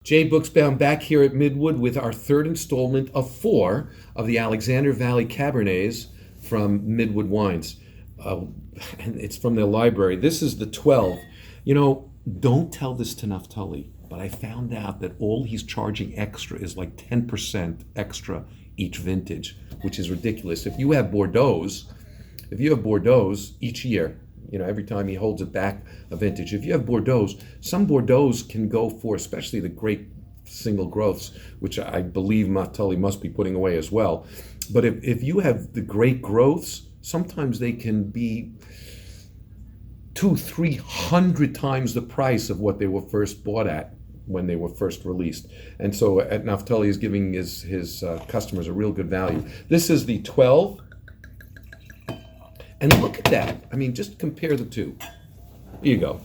Jay Buchsbaum back here at Midwood with our third installment of 4 of the Alexander Valley Cabernets from Midwood Wines. Uh, and it's from their library. This is the 12. You know, don't tell this to Naftali, but I found out that all he's charging extra is like 10% extra each vintage, which is ridiculous. If you have Bordeaux's each year, every time he holds it back a vintage. If you have Bordeaux's, some Bordeaux's can go for, especially the great single growths, which I believe Naftali must be putting away as well. But if you have the great growths, sometimes they can be 200-300 times the price of what they were first bought at when they were first released. And so at Naftali is giving his customers a real good value. This is the 12. And look at that. I mean, just compare the two. Here you go.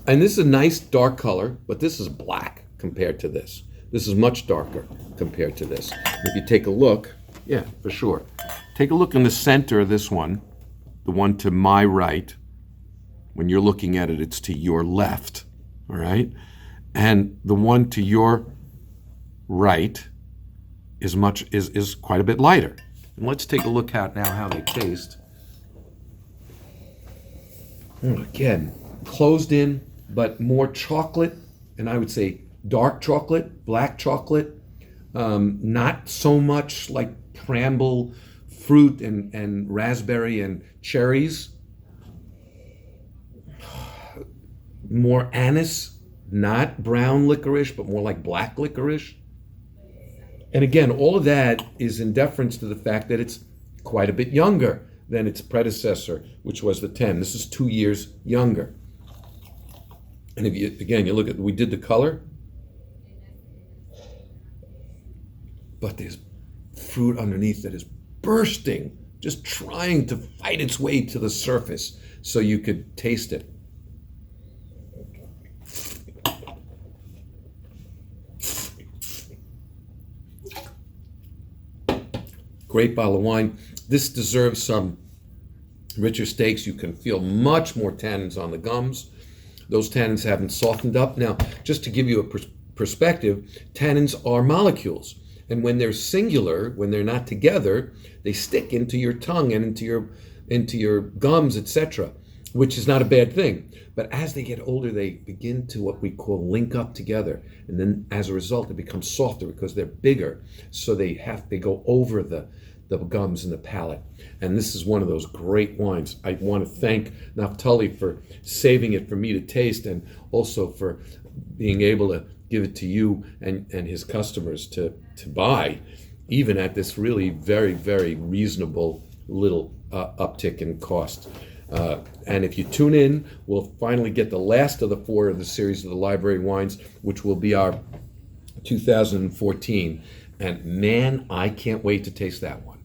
And this is a nice dark color, but this is black compared to this. This is much darker compared to this. If you take a look, yeah, for sure. Take a look in the center of this one, the one to my right. When you're looking at it, it's to your left, all right? And the one to your right is quite a bit lighter. And let's take a look at now how they taste. Again, closed in, but more chocolate, and I would say dark chocolate, black chocolate, not so much like bramble fruit and raspberry and cherries. More anise, not brown licorice, but more like black licorice. And again, all of that is in deference to the fact that it's quite a bit younger than its predecessor, which was the 10. This is 2 years younger. And if you look at, we did the color, but there's fruit underneath that is bursting, just trying to fight its way to the surface so you could taste it. Great bottle of wine. This deserves some richer steaks. You can feel much more tannins on the gums. Those tannins haven't softened up. Now, just to give you a perspective, tannins are molecules. And when they're singular, when they're not together, they stick into your tongue and into your gums, etc., which is not a bad thing. But as they get older, they begin to what we call link up together. And then as a result, they become softer because they're bigger. So they go over the gums and the palate. And this is one of those great wines. I want to thank Naftali for saving it for me to taste, and also for being able to give it to you and his customers to buy, even at this really very, very reasonable little uptick in cost. And if you tune in, we'll finally get the last of the 4 of the series of the library wines, which will be our 2014. And man, I can't wait to taste that one.